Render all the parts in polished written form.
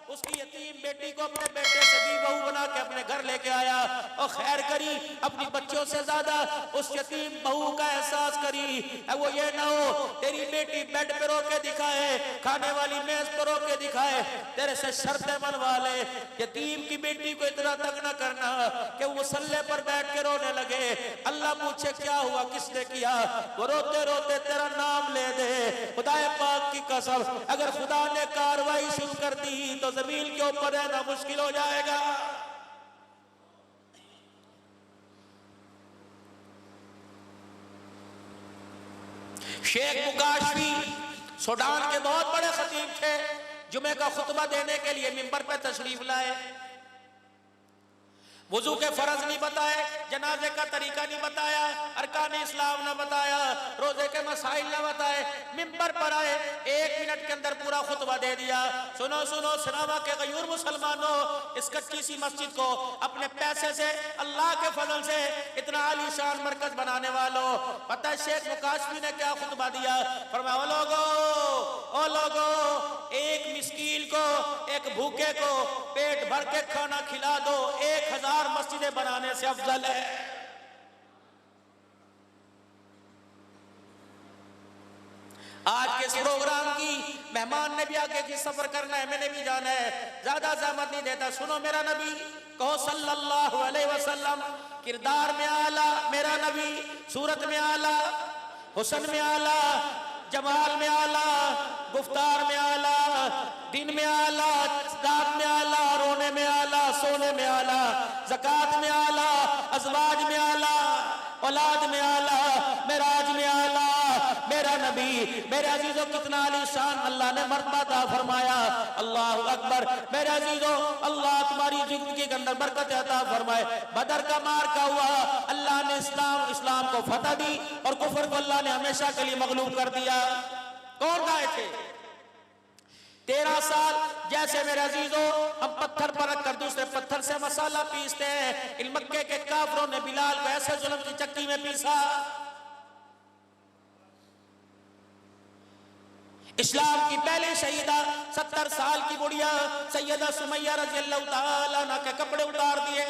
उसकी यतीम बेटी को अपने बेटे से भी बहू बना के अपने घर लेके आया और खैर करी, अपनी बच्चों से ज्यादा उस यतीम बहू का एहसास करी। वो ये ना हो तेरी बेटी बेड पे रो के दिखाए, खाने वाली मेज पर रो के दिखाए, तेरे से शर्तें मनवा ले। यतीम की बेटी को इतना तक न करना कि वो मुसल्ले पर बैठ के रोने लगे। अल्लाह पूछे क्या हुआ, किसने किया? वो रोते रोते तेरा नाम ले दे। खुदाए पाक की कसम, अगर खुदा ने कार्रवाई शुरू कर दी तो जमीन के ऊपर रहना मुश्किल हो जाएगा। शेख मुकाशवी सूडान के बहुत बड़े खतीब थे। जुमे का खुतबा देने के लिए मिंबर पे तशरीफ लाए। वुजू के फर्ज नहीं बताए, जनाजे का तरीका नहीं बताया, अरकान इस्लाम न बताया, रोजे के मसाइल न बताए, मिंबर पर आए, 1 मिनट के अंदर पूरा खुतबा दे दिया। सुनो सुनो सनावा के गयूर मुसलमानों, इस कच्ची सी मस्जिद को अपने पैसे से, अल्लाह के फजल से इतना आलीशान मरकज बनाने वालों, पता है शेख मुकाशवी ने क्या खुतबा दिया? फरमाया ओ लोगो, एक मिस्कीन को, एक भूखे को पेट भर के खाना खिला दो, 1000 मस्जिदें बनाने से अफजल है। आज के इस प्रोग्राम की मेहमान ने भी आगे की सफर करना है, मैंने भी जाना है, ज्यादा जहमत नहीं देता। सुनो मेरा नबी, कहो सल्लल्लाहु अलैहि वसल्लम, किरदार में आला मेरा नबी, सूरत में आला, हुस्न में आला, जमाल में आला, गुफ्तार में आला, दिन में आला, रात में आला, रोने में आला, सोने में आला, ज़कात में आला, अज़वाज में आला, औलाद में आला, मेराज में आला। मेरा नबी, मेरे अजीजों, कितना आलीशान अल्लाह ने मर्तबा अता फरमाया। अल्लाहु अकबर। मेरे अजीजों, अल्लाह तुम्हारी जिंदगी के अंदर बरकत अता फरमाए। बदर का मार का हुआ, अल्लाह ने इस्लाम को फतह दी और कुफर को अल्लाह ने हमेशा के लिए मगलूब कर दिया। कौन गाए थे? 13 साल। जैसे मेरे अजीजों हम पत्थर पर रखकर दूसरे पत्थर से मसाला पीसते हैं, इन मक्के के काफरों ने बिलाल को ऐसे जुल्म की चक्की में पीसा। इस्लाम की पहले शहीदा 70 साल की बुढ़िया सैयदा सुमैया रज़ियल्लाहु ताला अन्हा के कपड़े उतार दिए।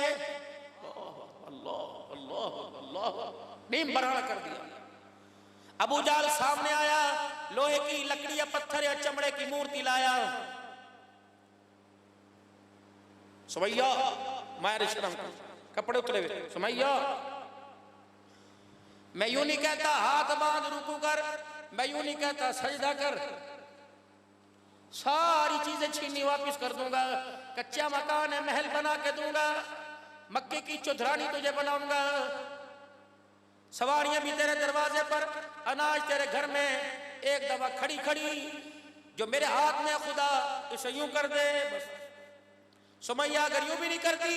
अल्लाह अल्लाह अल्लाह, नीम बराना कर दिया। अबू जाल सामने आया, लोहे की लकड़ी या पत्थर या चमड़े की मूर्ति लाया। सुमैया, मायर शर्म, कपड़े उतरे हुए। सुमैया, मैं यूं नहीं कहता हाथ बांध रुकू कर, मैं यूं नहीं कहता सजदा कर, सारी चीजें छीनी वापस कर दूंगा। कच्चा मकान है, महल बना के दूंगा, मक्के की चौधरानी तुझे बनाऊंगा, सवारियां भी तेरे दरवाजे पर, अनाज तेरे घर में, एक दफा खड़ी खड़ी जो मेरे हाथ में खुदा इसे यूं कर दे बस। सुमैया अगर यूं भी नहीं करती,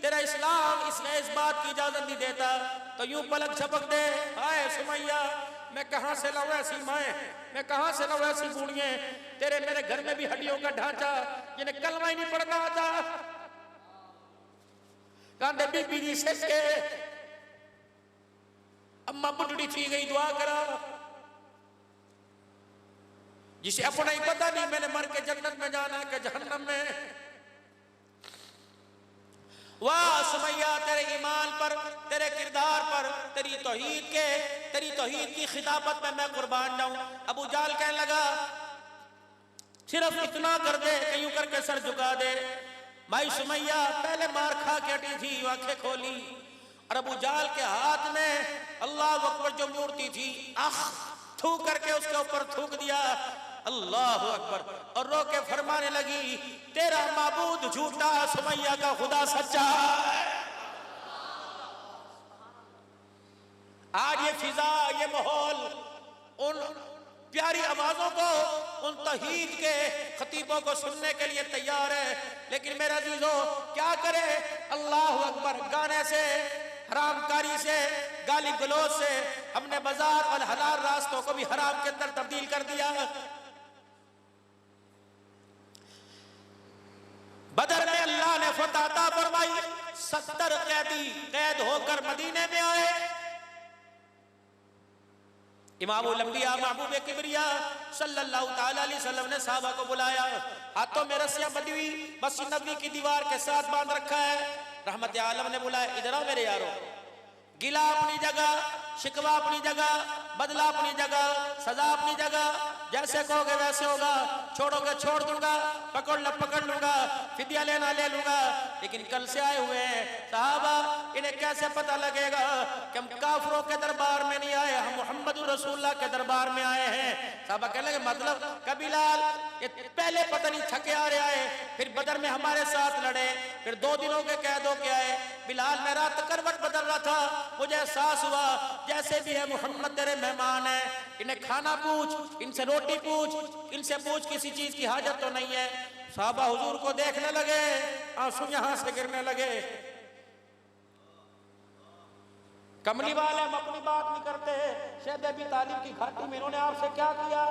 तेरा इस्लाम इसलिए इस बात की इजाजत नहीं देता, तो यूं पलक झपक दे। हाय सुमैया, मैं कहां से लाऊं ऐसी माएं, मैं कहां से लाऊं ऐसी बूढ़ियां? तेरे मेरे घर में भी हड्डियों का ढांचा, जिन्हें कलमा ही नहीं पढ़ना आता। कांदे बीबी जी से के अम्मा बुढ़ी थी गई, दुआ करा। जिसे अपना ही पता नहीं मैंने मर के जन्नत में जाना है कि जहन्नम में। वाह सुमैया, तेरे ईमान पर, तेरे किरदार पर, तेरी तौहीद की खिताबत में मैं कुर्बान जाऊं। अबू जाल कहने लगा, सिर्फ इतना कर दे, यूं करके सर झुका दे। भाई सुमैया पहले मार खा के हटी थी, आंखें खोली और अबू जाल के हाथ में अल्लाह अकबर जो मूर्ति थी, थूक करके उसके ऊपर थूक दिया। अल्लाह अकबर। और रो के फरमाने लगी, तेरा माबूद झूठा, सुमैया का खुदा सच्चा। आज ये फिजा, ये माहौल उन प्यारी आवाजों को, उन तौहीद के खतीबों को सुनने के लिए तैयार है, लेकिन मेरे अजीजों क्या करे? अल्लाह अकबर। गाने से, हरामकारी से, गाली गलौज से हमने बाजार और हलाल रास्तों को भी हराम के अंदर तब्दील कर दिया। बदर में अल्लाह ने फतह अता फरमाई, 70 कैदी कैद होकर मदीने में आए। इमामुल अंबिया महबूब किबरिया सल्लल्लाहु ताला अलैहि वसल्लम ने साहबा को बुलाया, हाथों में रस्सियां बंधी हुई मस्जिद नबवी की दीवार के साथ बांध रखा है। रहमत आलम ने बुलाया, इधर आओ मेरे यारो। गिला अपनी जगह, शिकवा अपनी जगह, बदला अपनी जगह, सजा अपनी जगह, जैसे कहोगे वैसे होगा, छोड़ोगे छोड़ दूंगा, पकड़ लो पकड़ लूंगा, फिदिया लेना ले लूंगा। लेकिन कल से आए हुए हैं साहबा, इन्हें कैसे पता लगेगा कि हम काफिरों के दरबार में नहीं आए, हम मोहम्मद रसूलुल्लाह के दरबार में आए हैं। साहबा कहने लगे मतलब कबीलाल ये पहले पता नहीं थके आ रहे आए, फिर बदर में हमारे साथ लड़े, फिर 2 दिनों के कैद होके आए। बिलाल मैं रात करवट बदल रहा था, मुझे एहसास हुआ जैसे भी है मोहम्मद तेरे मेहमान है, इन्हें खाना पूछ, इनसे रोटी पूछ, इनसे पूछ किसी चीज की हाजत तो नहीं है। साहबा हुजूर को देखने लगे, आंसू यहां से गिरने लगे। कमली वाले हम अपनी बात नहीं करते, शहद अबी तालिब की घाटी में इन्होंने आपसे क्या किया?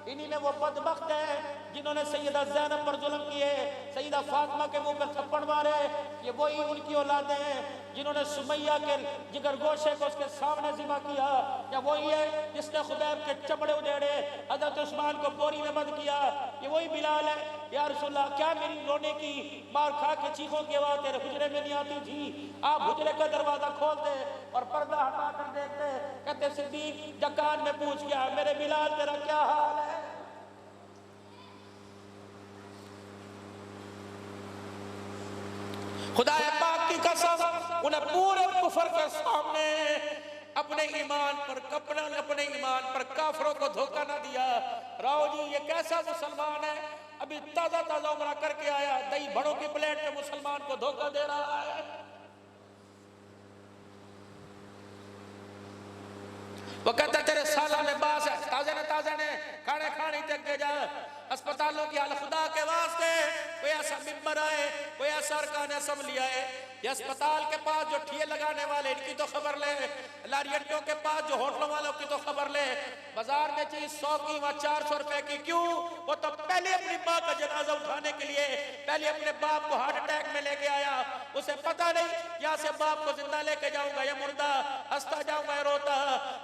इन्हीं में वो बदबख्त है जिन्होंने सैयदा ज़ैनब पर जुल्म किए, सैयदा फातिमा के मुंह पर थप्पड़ मारे। ये वही उनकी औलादे हैं जिन्होंने सुमैया के जिगर गोशे को उसके सामने ज़िबा किया, या वही है जिसने खुबैब के चमड़े उधेड़े, हजरत उस्मान को बोरी में बंद किया। ये वही बिलाल है। या रसूलल्लाह क्या मेरी रोने की मार खा के चीखों की आवाज़ तेरे हुजरे में नहीं आती थी? आप हुजरे का दरवाजा खोलते और पर्दा हटा कर देखते, कहते सिद्दीक जकान में पूछ गया मेरे बिलाल तेरा क्या हाल है? खुदा पाक की कसम, उन्हें पूरे कुफर के सामने अपने ईमान पर काफिरों को धोखा ना दिया। राव जी ये कैसा मुसलमान है, अभी ताजा ताजा उम्रा करके आया, दही बड़ों की प्लेट में मुसलमान को धोखा दे रहा है। वो कहता तेरे साला में बास है, ताजे ने खाने खाने तक के जा। अस्पतालों की हाल खुदा के वास्ते कोई ऐसा मिंबर आए, कोई ऐसा अरकान असम्बली आए, ये अस्पताल के पास जो ठिये लगाने वाले इनकी तो खबर ले, लारी अड्डों के पास जो होटलों वालों की तो खबर ले। बाजार में चीज 100 की व 400 रुपए की क्यों? वो तो पहले अपनी माँ का जनाजा उठाने के लिए पहले अपने बाप को हार्ट अटैक में लेके आया। उसे पता नहीं यहाँ से बाप को जिंदा लेके जाऊंगा या मुर्दा, हंसता जाऊंगा या रोता।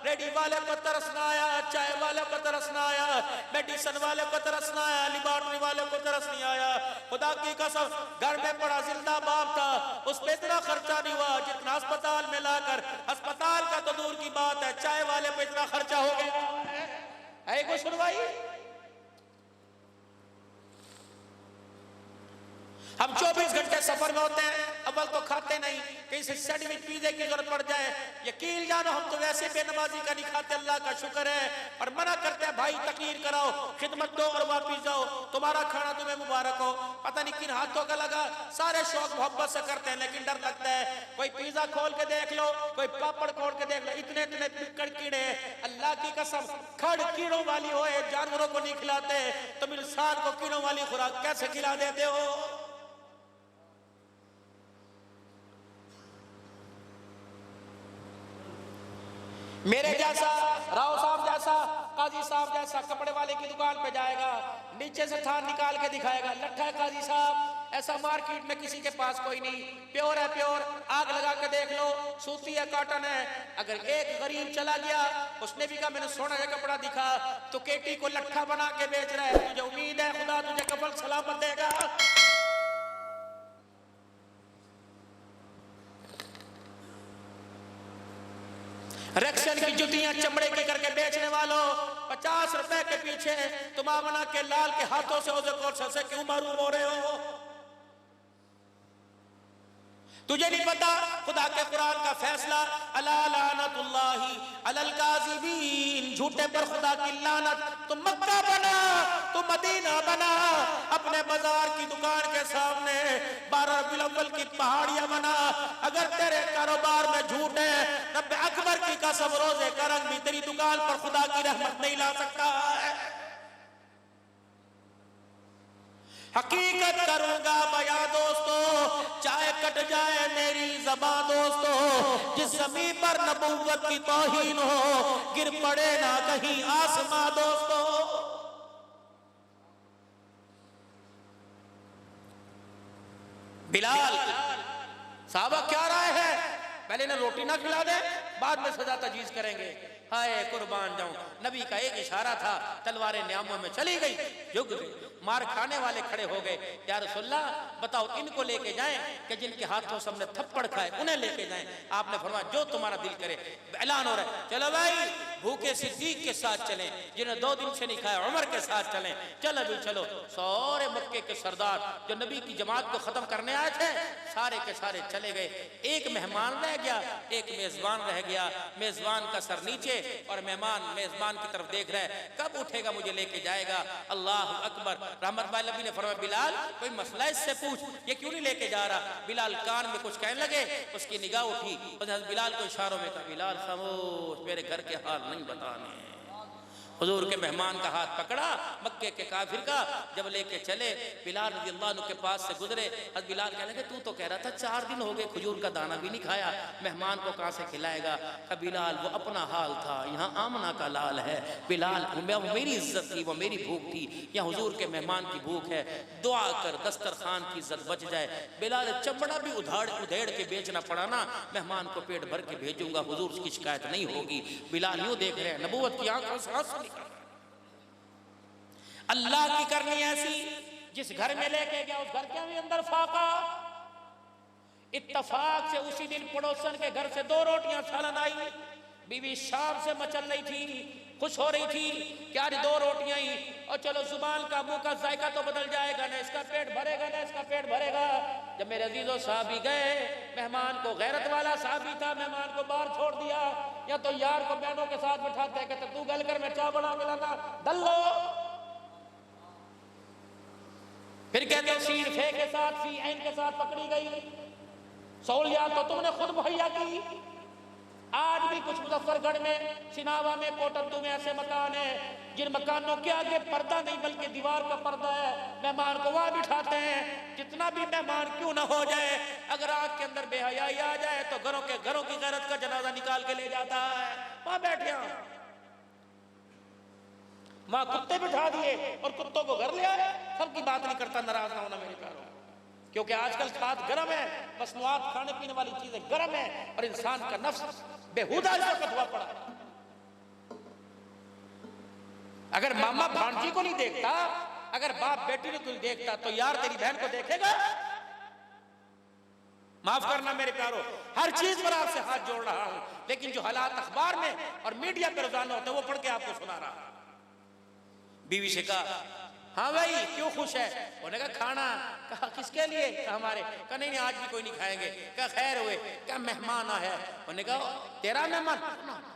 रेडी वाले को तरस ना आया, चाय वाले को तरस ना आया, मेडिसिन वाले को तरस ना आया, लिबॉर्टरी वाले को तरस नहीं आया। खुदा की कसम घर में पड़ा जिंदा बाप था, उस पे इतना खर्चा नहीं हुआ जितना अस्पताल में लाकर, अस्पताल का तो दूर की बात है, चाय वाले पे इतना खर्चा हो गया है। को सुनवाई हम 24 घंटे सफर में होते हैं, अव्वल तो खाते नहीं, कहीं से सैंडविच पिज़्ज़ा की जरूरत पड़ जाए, यकीन जानो हम तो वैसे बेनमाजी का नहीं खाते, अल्लाह का शुक्र है। और मना करते हैं भाई तकरीर कराओ, खिदमत दो और वापिस जाओ, तुम्हारा खाना तुम्हें मुबारक हो। पता नहीं किन हाथों का लगा, सारे शौक मोहब्बत से करते हैं, लेकिन डर लगता है कोई पिज़्ज़ा खोल के देख लो, कोई पापड़ खोल के देख लो, इतने इतने पिक्कड़ कीड़े। अल्लाह की कसम खड़ कीड़ों वाली हो, जानवरों को नहीं खिलाते, तुम इंसान को कीड़ों वाली खुराक कैसे खिला देते हो? मेरे जैसा, राव साहब जैसा, काजी साहब जैसा कपड़े वाले की दुकान पे जाएगा, नीचे से थान निकाल के दिखाएगा, लट्ठा है काजी साहब, ऐसा मार्केट में किसी के पास कोई नहीं, प्योर है प्योर, आग लगा के देख लो, सूती है कॉटन है। अगर एक गरीब चला गया, उसने भी कहा मैंने सोना का कपड़ा दिखा, तो केटी को लट्ठा बना के बेच रहा है, तुझे उम्मीद है खुदा तुझे कफल सलामत देगा? रक्षण की जुतियां चमड़े की करके बेचने वालों, 50 रुपए के पीछे तुम आमना के लाल के हाथों से उसे से क्यों महरूम हो रहे हो? तुझे नहीं पता खुदा के कुरान का फैसला, अला लानतुल्लाहि अलल काज़िबीन, झूठे पर खुदा की लानत। तुम मक्का बना, तुम मदीना बना, अपने बाजार की दुकान के सामने 12 रबीउल अव्वल की पहाड़ियां बना। अगर तेरे कारोबार में झूठ है, रब अकबर की कसम रोजे का रंग भी तेरी दुकान पर खुदा की रहमत नहीं ला सकता है। हकीकत करूंगा बया दोस्तों, चाहे कट जाए मेरी ज़बान दोस्तों, जिस ज़मीन पर नबूवत की तौहीन हो, गिर पड़े ना कहीं आसमां दोस्तों। बिलाल साहबा क्या राय है, पहले इन्हें रोटी ना खिला दे, बाद में सजा तजवीज करेंगे। हाय कुर्बान जाऊं, नबी का एक इशारा था, तलवारें न्यामों में चली गई, झुक गए, मार खाने वाले खड़े हो गए। या रसूलल्लाह बताओ इनको लेके जाएं कि जिनके हाथों से हमने थप्पड़ खाए उन्हें लेके जाएं। आपने फरमाया जो तुम्हारा दिल करे। ऐलान हो रहा है, चलो भाई भूखे सिद्दीक के साथ चलें, जिन्हें 2 दिन से नहीं खाया उमर के साथ चलें। चलो भी चलो, सारे मक्के के सरदार जो नबी की जमात को खत्म करने आए थे सारे के सारे चले गए। एक मेहमान रह गया, एक मेजबान रह गया। मेजबान का सर नीचे और मेहमान मेजबान की तरफ देख रहा है, कब उठेगा मुझे लेके जाएगा। अल्लाह अकबर। रहमत भाई नबी ने फरमाया बिलाल कोई मसला इससे पूछ, ये क्यों नहीं लेके जा रहा। बिलाल कान में कुछ कहने लगे, उसकी निगाह उठी, बिलाल को इशारों में कहा बिलाल खामोश, मेरे घर के हाल नहीं बताने। हुजूर के मेहमान का हाथ पकड़ा, मक्के के काफिर का, जब लेके चले बिलाल रज़ी अल्लाह अन्हु के पास से गुजरे। हज़रत बिलाल कहने लगे तू तो कह रहा था 4 दिन हो गए खजूर का दाना भी नहीं खाया, मेहमान को कहाँ से खिलाएगा। कहा बिलाल वो अपना हाल था, यहाँ आमना का लाल है। बिलाल वो मेरी इज्जत थी, वो मेरी भूख थी, यहाँ हुजूर के मेहमान की भूख है, दुआ कर दस्तरखान की इज्जत बच जाए। बिलाल चमड़ा भी उधेड़ के बेचना पड़ा ना, मेहमान को पेट भर के भेजूंगा, हुजूर की शिकायत नहीं होगी। बिलाल यूं देख रहे हैं, नबूवत की आंखों से आंसू निकल। अल्लाह की करनी ऐसी, जिस घर में लेके गया उस घर के भी अंदर फाका। इत्तफाक से उसी दिन पड़ोसन के घर से 2 रोटियां सालन आई। बीवी शाम से मचल रही थी, खुश हो रही थी, क्या 2 रोटियां ही, और चलो जुबान का मुंह का जायका तो बदल जाएगा ना, इसका पेट भरेगा ना, इसका पेट भरेगा। जब मेरे अजीजों साहबी गए, मेहमान को गैरत वाला साहबी था, मेहमान को बाहर छोड़ दिया। या तो यार को बहनों के साथ बैठाते हैं, कहते तू गल कर मैं चाय बना मिलाना दल्लो। फिर कहते शीर फे के साथ फी ऐन के साथ पकड़ी गई। सहूलियात तो तुमने खुद मुहैया की। आज भी कुछ मुजफ्फरगढ़ में, सिनावा में, कोटद्दू में ऐसे मकान है जिन मकानों के आगे पर्दा नहीं बल्कि दीवार का पर्दा है। मेहमान को वहां बिठाते हैं, जितना भी मेहमान क्यों ना हो जाए, अगर आग के अंदर बेहयाई आ जाए तो घरों की गैरत का जनाजा निकाल के ले जाता है। वहां बैठे वहां कुत्ते बिठा दिए और कुत्तों को घर ले आए। सबकी बात नहीं करता, नाराज ना होना मेरे प्यारों, क्योंकि आजकल खाद गर्म है, मसनूआत खाने पीने वाली चीजें गर्म है और इंसान का नफ्स बेहुदा इस वक्त हुआ पड़ा। अगर मामा भांजी को नहीं देखता, अगर बाप बेटी को नहीं देखता, तो यार तेरी बहन को देखेगा। माफ करना मेरे प्यारों, हर चीज पर आपसे हाथ जोड़ रहा हूं, लेकिन जो हालात अखबार में और मीडिया पर रोजाना होते हैं वो पढ़ के आपको सुना रहा। बीवी से कहा हाँ भाई क्यों खुश है। उन्होंने कहा खाना। कहा किसके लिए। कहा हमारे। कहा नहीं आज भी कोई नहीं खाएंगे। कहा खैर हुए। क्या मेहमान आया है। उन्होंने कहा तेरा मेहमान,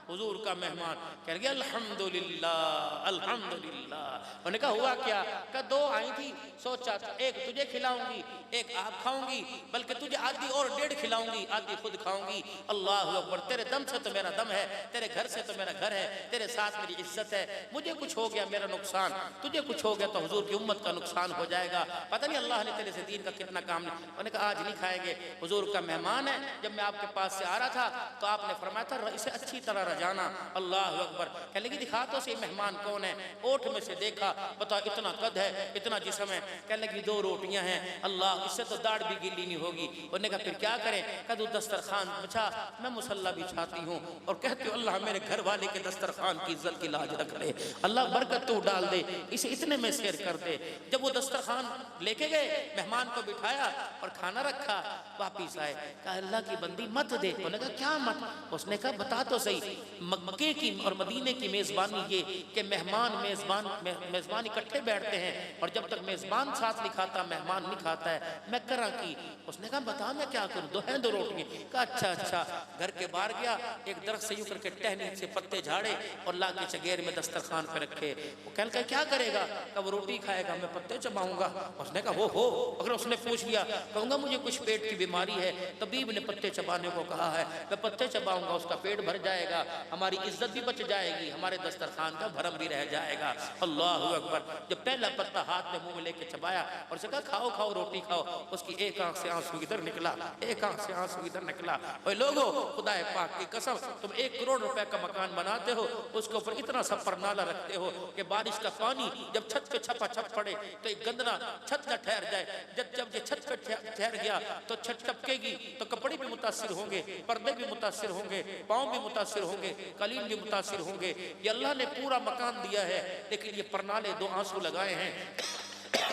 हुजूर का मेहमान। कह गया अल्हम्दुलिल्लाह अल्हम्दुलिल्लाह। उन्होंने कहा हुआ क्या। कहा 2 आई थी, सोचा एक तुझे खिलाऊंगी एक आप खाऊंगी, बल्कि तुझे आधी और 1.5 खिलाऊंगी, आधी खुद खाऊंगी। अल्लाह अकबर। तेरे दम से तो मेरा दम है, तेरे घर से तो मेरा घर है, तेरे साथ मेरी इज्जत है। मुझे कुछ हो गया मेरा नुकसान, तुझे कुछ हो गया तो हुजूर की उम्मत का नुकसान हो जाएगा। पता नहीं अल्लाह ने तेरे से दीन का कितना काम नहीं। उन्होंने कहा आज नहीं खाएंगे, हुजूर का मेहमान है। जब मैं आपके पास से आ रहा था तो आपने फरमाया था इसे अच्छी तरह रजाना। अल्लाह अकबर। कहने लगी दिखा तो सही मेहमान कौन है। ओठ में से देखा, बता इतना कद है, इतना जिस्म है। कहने लगी 2 रोटियां हैं। अल्लाह इससे तो दाढ़ भी गिली नहीं होगी। उन्होंने कहा फिर क्या करें। कहा तू दस्तरखान बिछा, मैं मुसल्ला बिछाती हूँ और कहती हूँ अल्लाह मेरे घर वाले के दस्तरखान की इज्जत की लाज रख ले, अल्लाह बरकत तू डाल दे, इसे इतने में शेर कर दे। जब वो दस्तरखान लेके गए, मेहमान को बिठाया और खाना रखा, वापिस आए। कहा अल्लाह की बंदी मत दे। उन्होंने कहा क्या मत। उसने कहा बता तो सही, मक्के की और मदीने की मेजबानी ये कि मेजबान इकट्ठे बैठते हैं और जब तक मेजबान साथ नहीं खाता मेहमान नहीं खाता है, मैं करा की। उसने कहा बता मैं क्या करूं, 2 रोटियां। कहा अच्छा। घर के बाहर गया, एक दरख्त से यूं करके टहनी से पत्ते झाड़े और ला के चगेर में दस्तरखान पे रखे। वो कहने का क्या करेगा। कहा वो रोटी खाएगा, मैं पत्ते चबाऊंगा। उसने कहा हो अगर उसने पूछ लिया कहूंगा मुझे कुछ पेट की बीमारी है, तबीब ने पत्ते चबाने को कहा है, मैं पत्ते चबाऊंगा, उसका पेट भर जाएगा, हमारी इज्जत भी बच जाएगी, हमारे दस्तरखान का भरम भी रह जाएगा। अल्लाह अकबर। जब पहला पत्ता हाथ में मुंह में लेके चबाया और उसे कहा खाओ रोटी खाओ, उसकी एक आंख से आंसू इधर निकला, एक आंख से आंसू इधर निकला। और लोगों खुदा पाक की कसम, तुम 1 करोड़ रुपए का मकान बनाते हो, उसके ऊपर इतना सा परनाला रखते हो कि बारिश का पानी जब छत पे छप छप पड़े तो एक गंदना छत न ठहर जाए। जब ये छत पे ठहर गया तो छत टपकेगी तो कपड़े भी मुतासिर होंगे, पर्दे भी मुतासिर होंगे, पाँव भी मुतासिर होंगे, कालीन भी मुतासिर होंगे। ये अल्लाह ने पूरा मकान दिया है, लेकिन ये परनाले दो आंसू लगाए हैं।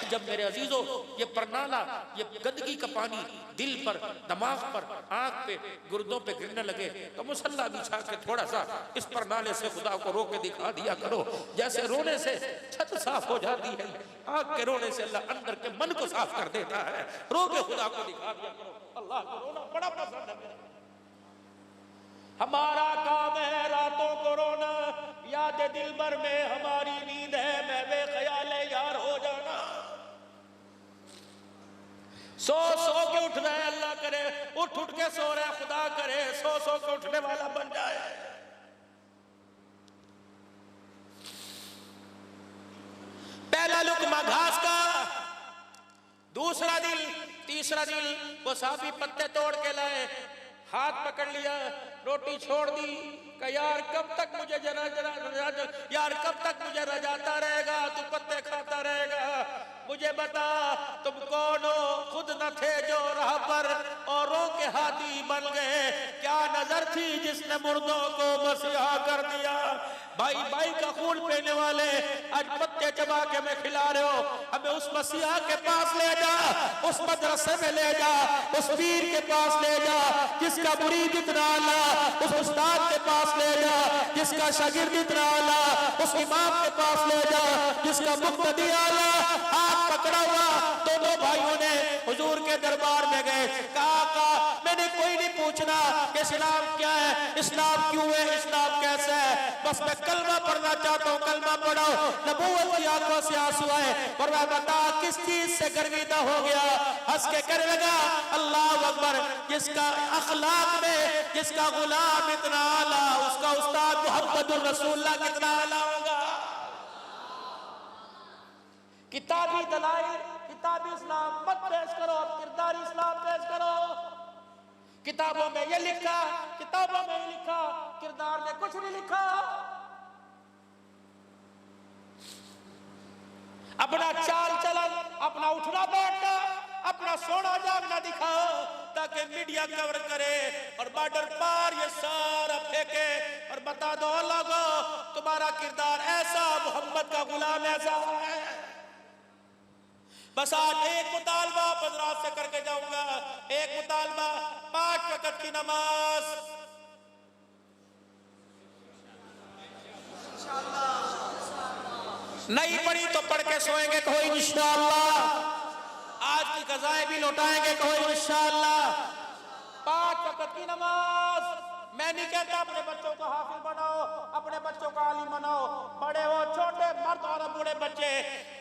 जब मेरे अजीजों ये परनाला, ये गंदगी का पानी दिल पर, दिमाग पर, आंख पे, गुर्दों पे गिरने लगे तो मुसल्ला बिछा के थोड़ा सा इस परनाले से खुदा को रो के दिखा दिया करो। जैसे रोने से छत साफ हो जाती है, आंख के रोने से अल्लाह अंदर के मन को साफ कर देता है। रो के खुदा को दिखा दिया करो। अल्लाह को रोना बड़ा पसंद है। हमारा काम है रातों को रोना, याद दिल भर में हमारी नींद है, मैं बेख्याल यार हो जाना। सो सो के उठ रहे, अल्लाह करे उठ उठ के सो रहे, खुदा करे सो सो के उठने वाला बन जाए। पहला लुकमा घास का, दूसरा दिल, तीसरा दिल। वो साफी पत्ते तोड़ के लाए, हाथ पकड़ लिया, रोटी छोड़ दी, कि यार कब तक मुझे यार कब तक मुझे रजाता रहेगा, तू पत्ते खाता रहेगा। मुझे बता तुम कौन हो, खुद न थे जो राह पर औरों के हाथी बन गए। क्या नजर थी जिसने मुर्दों को मसीहा कर दिया। भाई भाई का खून पीने वाले आज पत्ते चबा के मैं खिला रहे हो, हमें उस मसीहा के पास ले जा, उस मदरसे में ले जा, उस पीर के पास ले जा जिसका मुरीद इतना आला, उस उस्ताद के पास ले जा जिसका शागिर्द इतना आला, उस इमाम के पास ले जा जिसका मुक्तदी आला। हाथ पकड़ा हुआ दोनों भाइयों ने हुजूर के दरबार में गए। कहा मैंने कोई नहीं पूछना कि इस्लाम क्या है, इस्लाम क्यों है, इस्लाम कैसा है, बस मैं कलमा पढ़ना चाहता हूँ, कलमा पढ़ो। नबूवत की आंखों से आंसू आए और मैं बता किस चीज से गर्विदा हो गया। हंस के कर लगा अल्लाह अकबर। जिसका अखलाक में जिसका गुलाम इतना आला, उसका उस्ताद मुहम्मदुर रसूलुल्लाह कितना आला होगा। किताबी दलाइल, किताबी इस्लाम मत पेश करो, किरदारी इस्लाम पेश करो। किताबों में ये लिखा, किताबों में ये लिखा, किरदार में कुछ नहीं लिखा। अपना चाल चलन, अपना उठना बैठना, अपना सोना जागना दिखाओ ताकि मीडिया कवर करे और बॉर्डर पार ये सारा फेंके और बता दो लोगों तुम्हारा किरदार ऐसा, मोहम्मद का गुलाम ऐसा है। बस आज एक मुतालबा हजरात से करके जाऊंगा, एक मुतालबा 5 वक्त की नमाज। नहीं पढ़ी तो पढ़ के सोएंगे कोई इंशाअल्लाह। आज की कज़ाएं भी लौटाएंगे कोई इंशाअल्लाह। 5 वक्त की नमाज। मैं नहीं कहता अपने बच्चों को हाफिज बनाओ, अपने बच्चों को आलिम बनाओ, बड़े हो छोटे, मर्द और बूढ़े बच्चे।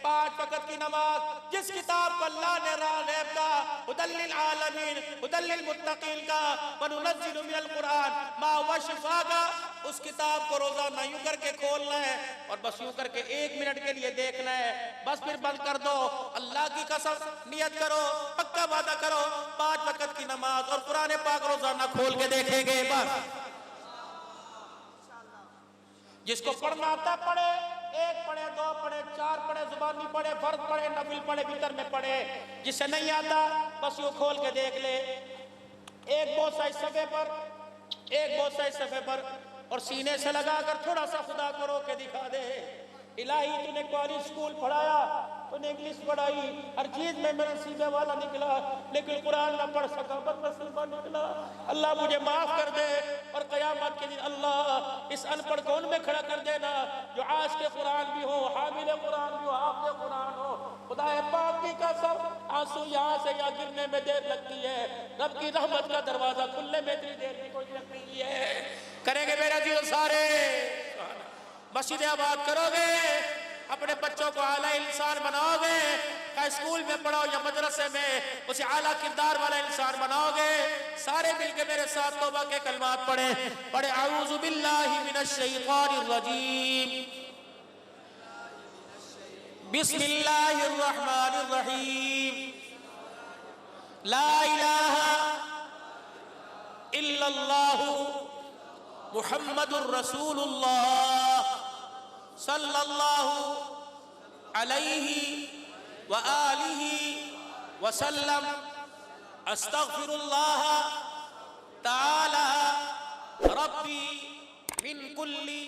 5 वक्त की नमाज। जिस किताब को अल्लाह ने राग़िब का, हुदल्लिल आलमीन, हुदल्लिल मुत्तकीन का, वनुनज़्ज़िलु मिनल कुरान मा हुवा शिफ़ा का, उस किताब को रोजाना यूं करके खोलना है और बस यूं करके 1 मिनट के लिए देखना है, बस फिर बंद कर दो। अल्लाह की कसम नियत करो, पक्का वादा करो 5 वक्त की नमाज और कुरान पाक रोजाना खोल के देखेंगे। बस जिसको पढ़ना आता है पढ़े, 1 पढ़े, 2 पढ़े, 4 पढ़े, जुबानी पढ़े, फर्ज पढ़े, नफिल पढ़े, भीतर में पढ़े। जिससे नहीं आता बस यूं खोल के देख ले। एक बोसा इस सफ़े पर, एक बोसा इस सफ़े पर और सीने से लगाकर थोड़ा सा खुदा को रो के दिखा दे। इलाही तूने कॉलेज स्कूल पढ़ाया, तूने इंग्लिश पढ़ाई, हर चीज में मेरा नसीबे वाला निकला, लेकिन कुरान ना पढ़ सका, बदनसीबा निकला। अल्लाह मुझे माफ कर दे और क़यामत के दिन अल्लाह इस अनपढ़ को उनमें खड़ा कर देना जो आज के कुरान भी हो, हामिल कुरान भी हो, हाफिज़ कुरान हो। खुदा पाक की कसम आंसू यहाँ से यहाँ गिरने में देर लगती है, रब की रहमत का दरवाजा खुलने में इतनी देर की कोई लगती है। करेंगे मेरा जी सारे, मस्जिद आबाद करोगे, अपने बच्चों को आला इंसान बनाओगे, क्या स्कूल में पढ़ो या मदरसे में उसे आला किरदार वाला इंसान बनाओगे। सारे मिलके मेरे साथ तौबा के कलमात पढ़े पढ़े। आऊज़ु बिल्लाहि मिनश शैतानिर रजीम, बिस्मिल्लाहिर रहमानिर रहीम, ला इलाहा इल्लल्लाहु मुहम्मदुर रसूलुल्लाह सल्लल्लाहु अलैहि व आलिहि वसल्लम। अस्तगफिरुल्लाह ताला रब्बी मिन कुल्ली